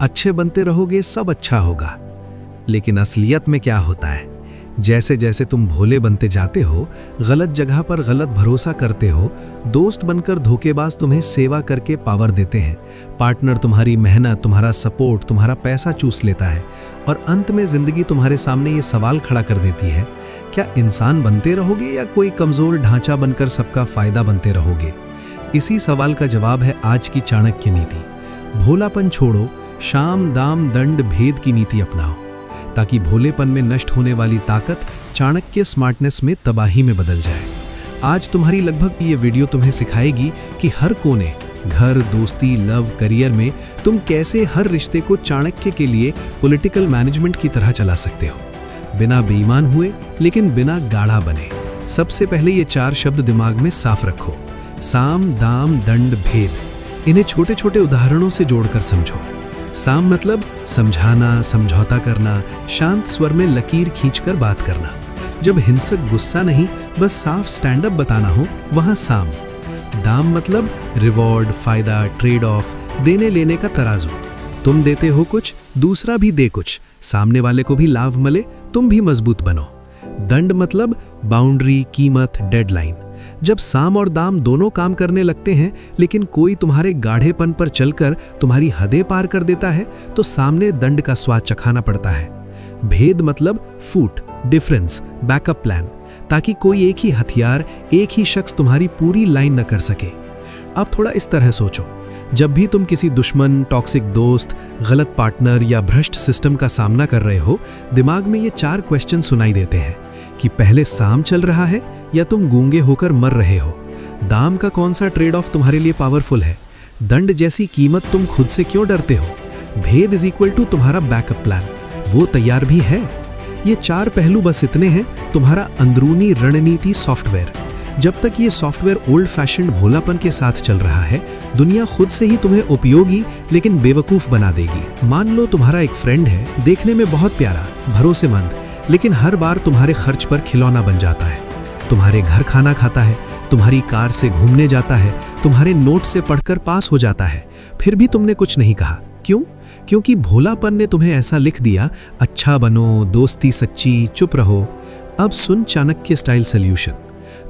अच्छे बनते रहोगे सब अच्छा होगा। लेकिन असलियत में क्या होता है? जैसे जैसे तुम भोले बनते जाते हो, गलत जगह पर गलत भरोसा करते हो, दोस्त बनकर धोखेबाज तुम्हें सेवा करके पावर देते हैं, पार्टनर तुम्हारी मेहनत, तुम्हारा सपोर्ट, तुम्हारा पैसा चूस लेता है, और अंत में जिंदगी तुम्हारे सामने ये सवाल खड़ा कर देती है, क्या इंसान बनते रहोगे या कोई कमजोर ढांचा बनकर सबका फायदा बनते रहोगे? इसी सवाल का जवाब है आज की चाणक्य नीति। भोलापन छोड़ो, शाम दाम दंड भेद की नीति अपनाओ, ताकि भोलेपन में नष्ट होने वाली ताकत चाणक्य स्मार्टनेस में तबाही में बदल जाए। आज तुम्हारी लगभग ये वीडियो तुम्हें सिखाएगी कि हर कोने, घर, दोस्ती, लव, करियर में तुम कैसे हर रिश्ते को चाणक्य के लिए पॉलिटिकल मैनेजमेंट की तरह चला सकते हो, बिना बेईमान हुए लेकिन बिना गाढ़ा बने। सबसे पहले ये 4 शब्द दिमाग में साफ रखो: साम दाम दंड भेद। इन्हें छोटे छोटे उदाहरणों से जोड़कर समझो। साम मतलब समझाना, समझौता करना, शांत स्वर में लकीर खींचकर बात करना। जब हिंसक गुस्सा नहीं, बस साफ स्टैंड अप बताना हो, वहां साम। दाम मतलब रिवॉर्ड, फायदा, ट्रेड ऑफ, देने लेने का तराजू। तुम देते हो कुछ, दूसरा भी दे कुछ, सामने वाले को भी लाभ मिले, तुम भी मजबूत बनो। दंड मतलब बाउंड्री, कीमत, डेडलाइन। जब साम और दाम दोनों काम करने लगते हैं, लेकिन कोई तुम्हारे गाढ़ेपन पर चलकर तुम्हारी हदें पार कर देता है, तो सामने दंड का स्वाद चखाना पड़ता है। भेद मतलब फूट, डिफरेंस, बैकअप प्लान, ताकि कोई एक ही हथियार, एक ही शख्स तुम्हारी पूरी लाइन न कर सके। अब थोड़ा इस तरह सोचो, जब भी तुम किसी दुश्मन, टॉक्सिक दोस्त, गलत पार्टनर या भ्रष्ट सिस्टम का सामना कर रहे हो, दिमाग में ये 4 क्वेश्चन सुनाई देते हैं कि पहले साम चल रहा है या तुम गूंगे होकर मर रहे हो? दाम का कौन सा ट्रेड ऑफ तुम्हारे लिए पावरफुल है? दंड जैसी कीमत तुम खुद से क्यों डरते हो? भेद इज इक्वल टू तुम्हारा बैकअप प्लान, वो तैयार भी है? ये 4 पहलू बस इतने हैं तुम्हारा अंदरूनी रणनीति सॉफ्टवेयर। जब तक ये सॉफ्टवेयर ओल्ड फैशन्ड भोलापन के साथ चल रहा है, दुनिया खुद से ही तुम्हें उपयोगी लेकिन बेवकूफ बना देगी। मान लो तुम्हारा एक फ्रेंड है, देखने में बहुत प्यारा, भरोसेमंद, लेकिन हर बार तुम्हारे खर्च पर खिलौना बन जाता है। तुम्हारे घर खाना खाता है, तुम्हारी कार से घूमने जाता है, तुम्हारे नोट से पढ़कर पास हो जाता है, फिर भी तुमने कुछ नहीं कहा। क्यों? क्योंकि भोलापन ने तुम्हें ऐसा लिख दिया, अच्छा बनो, दोस्ती सच्ची, चुप रहो। अब सुन चाणक्य स्टाइल सॉल्यूशन।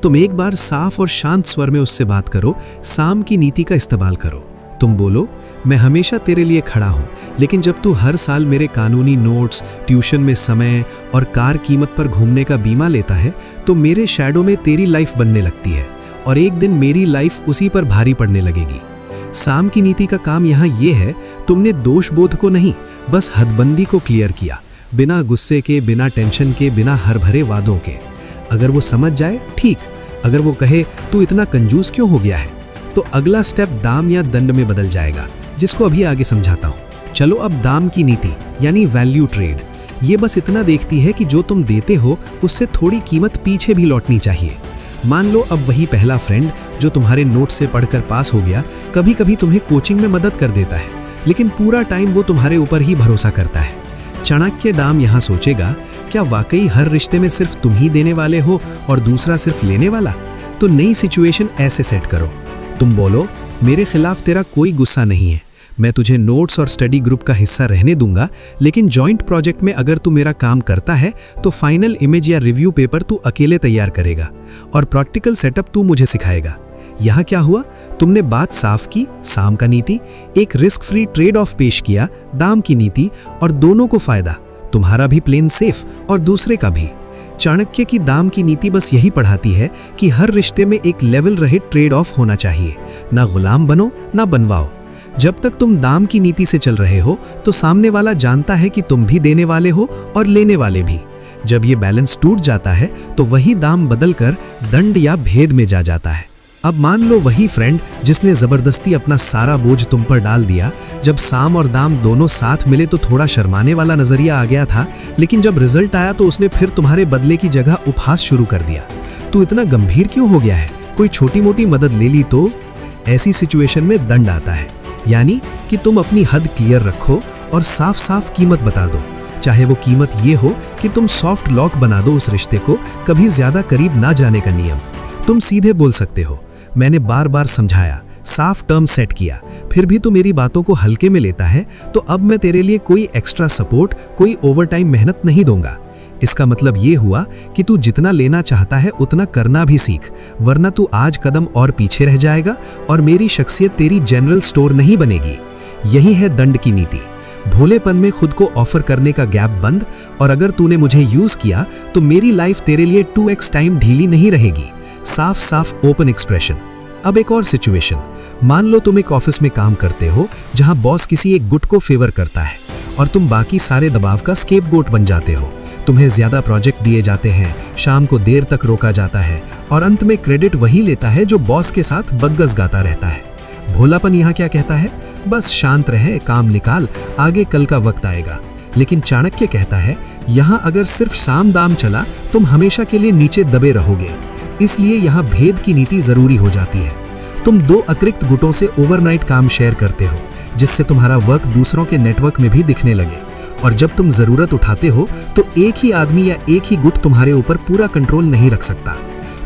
तुम एक बार साफ और शांत स्वर में उससे बात करो, साम की नीति का इस्तेमाल करो। तुम बोलो, मैं हमेशा तेरे लिए खड़ा हूं, लेकिन जब तू हर साल मेरे कानूनी नोट्स, ट्यूशन में समय और कार कीमत पर घूमने का बीमा लेता है, तो मेरे शैडो में तेरी लाइफ बनने लगती है और एक दिन मेरी लाइफ उसी पर भारी पड़ने लगेगी। साम की नीति का काम यहाँ ये है, तुमने दोष बोध को नहीं, बस हदबंदी को क्लियर किया, बिना गुस्से के, बिना टेंशन के, बिना हर भरे वादों के। अगर वो समझ जाए ठीक, अगर वो कहे तू इतना कंजूस क्यों हो गया है, तो अगला स्टेप दाम या दंड में बदल जाएगा, जिसको अभी आगे समझाता हूं। चलो अब दाम की नीति यानी वैल्यू ट्रेड। ये बस इतना देखती है कि जो तुम देते हो उससे थोड़ी कीमत पीछे भी लौटनी चाहिए। मान लो अब वही पहला फ्रेंड जो तुम्हारे नोट से पढ़कर पास हो गया, कभी कभी तुम्हें कोचिंग में मदद कर देता है, लेकिन पूरा टाइम वो तुम्हारे ऊपर ही भरोसा करता है। चाणक्य दाम यहाँ सोचेगा, क्या वाकई हर रिश्ते में सिर्फ तुम ही देने वाले हो और दूसरा सिर्फ लेने वाला? तो नई सिचुएशन ऐसे सेट करो। तुम बोलो, मेरे खिलाफ तेरा कोई गुस्सा नहीं है, मैं तुझे नोट्स और स्टडी ग्रुप का हिस्सा रहने दूंगा, लेकिन जॉइंट प्रोजेक्ट में अगर तू मेरा काम करता है तो फाइनल इमेज या रिव्यू पेपर तू अकेले तैयार करेगा और प्रैक्टिकल सेटअप तू मुझे सिखाएगा। यहाँ क्या हुआ? तुमने बात साफ की, साम का नीति, एक रिस्क फ्री ट्रेड ऑफ पेश किया, दाम की नीति, और दोनों को फायदा, तुम्हारा भी प्लेन सेफ और दूसरे का भी। चाणक्य की दाम की नीति बस यही पढ़ाती है कि हर रिश्ते में एक लेवल रहे ट्रेड ऑफ होना चाहिए, ना गुलाम बनो ना बनवाओ। जब तक तुम दाम की नीति से चल रहे हो तो सामने वाला जानता है कि तुम भी देने वाले हो और लेने वाले भी। जब ये बैलेंस टूट जाता है तो वही दाम बदलकर दंड या भेद में जा जाता है। अब मान लो वही फ्रेंड जिसने जबरदस्ती अपना सारा बोझ तुम पर डाल दिया, जब साम और दाम दोनों साथ मिले तो थोड़ा शर्माने वाला नजरिया आ गया था, लेकिन जब रिजल्ट आया तो उसने फिर तुम्हारे बदले की जगह उपहास शुरू कर दिया। तू इतना गंभीर क्यों हो गया है? कोई छोटी मोटी मदद ले ली तो? ऐसी सिचुएशन में दंड आता है, यानी कि तुम अपनी हद क्लियर रखो और साफ साफ कीमत बता दो। चाहे वो कीमत ये हो कि तुम सॉफ्ट लॉक बना दो उस रिश्ते को, कभी ज्यादा करीब ना जाने का नियम। तुम सीधे बोल सकते हो, मैंने बार बार समझाया, साफ टर्म सेट किया, फिर भी तू मेरी बातों को हल्के में लेता है, तो अब मैं तेरे लिए कोई एक्स्ट्रा सपोर्ट, कोई ओवरटाइम मेहनत नहीं दूंगा। इसका मतलब ये हुआ कि तू जितना लेना चाहता है उतना करना भी सीख, वरना तू आज कदम और पीछे रह जाएगा और मेरी शख्सियत तेरी जनरल स्टोर नहीं बनेगी। यही है दंड की नीति। भोलेपन में खुद को ऑफर करने का गैप बंद, और अगर तूने मुझे यूज किया तो मेरी लाइफ तेरे लिए 2x टाइम ढीली नहीं रहेगी। साफ साफ ओपन एक्सप्रेशन। अब एक और सिचुएशन। मान लो तुम एक ऑफिस में काम करते हो जहां बॉस किसी एक गुट को फेवर करता है और तुम बाकी सारे दबाव का स्केपगोट बन जाते हो। तुम्हें ज्यादा प्रोजेक्ट दिए जाते हैं, शाम को देर तक रोका जाता है और अंत में क्रेडिट वही लेता है जो बॉस के साथ बग्गस गाता रहता है। भोलापन यहाँ क्या कहता है? बस शांत रहे, काम निकाल, आगे कल का वक्त आएगा। लेकिन चाणक्य कहता है, यहाँ अगर सिर्फ साम दाम चला तुम हमेशा के लिए नीचे दबे रहोगे। इसलिए यहाँ भेद की नीति जरूरी हो जाती है। तुम 2 अतिरिक्त गुटों से ओवरनाइट काम शेयर करते हो, जिससे तुम्हारा वर्क दूसरों के नेटवर्क में भी दिखने लगे। और जब तुम जरूरत उठाते हो तो एक ही आदमी या एक ही गुट तुम्हारे ऊपर पूरा कंट्रोल नहीं रख सकता।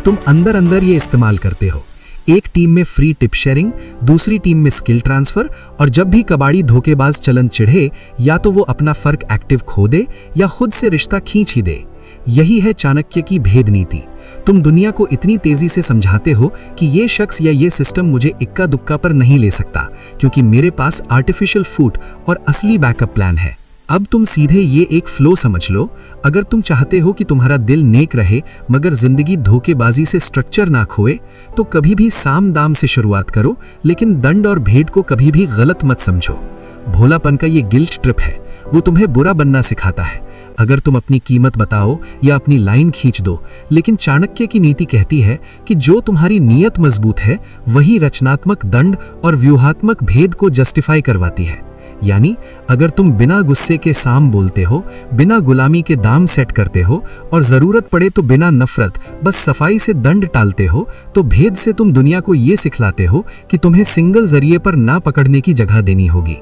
तुम अंदर अंदर ये इस्तेमाल करते हो। एक टीम में फ्री टिप शेयरिंग, दूसरी टीम में स्किल ट्रांसफर, और जब भी कबाड़ी धोखेबाज चलन चिढ़े, या तो वो अपना फर्क एक्टिव खो दे या खुद से रिश्ता खींच ही दे। यही है चाणक्य की भेद नीति। तुम दुनिया को इतनी तेजी से समझाते हो कि ये शख्स या ये सिस्टम मुझे इक्का दुक्का पर नहीं ले सकता, क्योंकि मेरे पास आर्टिफिशियल फूट और असली बैकअप प्लान है। अब तुम सीधे ये एक फ्लो समझ लो। अगर तुम चाहते हो कि तुम्हारा दिल नेक रहे मगर जिंदगी धोखेबाजी से स्ट्रक्चर ना खोए, तो कभी भी साम दाम से शुरुआत करो, लेकिन दंड और भेद को कभी भी गलत मत समझो। भोलापन का ये गिल्ट ट्रिप है, वो तुम्हें बुरा बनना सिखाता है अगर तुम अपनी कीमत बताओ या अपनी लाइन खींच दो। लेकिन चाणक्य की नीति कहती है कि जो तुम्हारी नीयत मजबूत है वही रचनात्मक दंड और व्यूहात्मक भेद को जस्टिफाई करवाती है। यानी अगर तुम बिना गुस्से के साम बोलते हो, बिना गुलामी के दाम सेट करते हो और जरूरत पड़े तो बिना नफरत बस सफाई से दंड टालते हो, तो भेद से तुम दुनिया को ये सिखलाते हो कि तुम्हें सिंगल जरिए पर ना पकड़ने की जगह देनी होगी।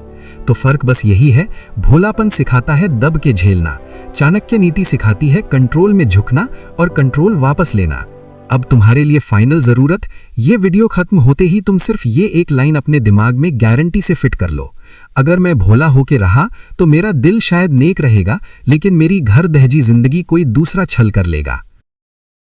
तो फर्क बस यही है, भोलापन सिखाता है दब के झेलना, चाणक्य नीति सिखाती है कंट्रोल में झुकना और कंट्रोल वापस लेना। अब तुम्हारे लिए फाइनल जरूरत, ये वीडियो खत्म होते ही तुम सिर्फ ये एक लाइन अपने दिमाग में गारंटी से फिट कर लो। अगर मैं भोला होके रहा तो मेरा दिल शायद नेक रहेगा, लेकिन मेरी घर दहजी जिंदगी कोई दूसरा छल कर लेगा।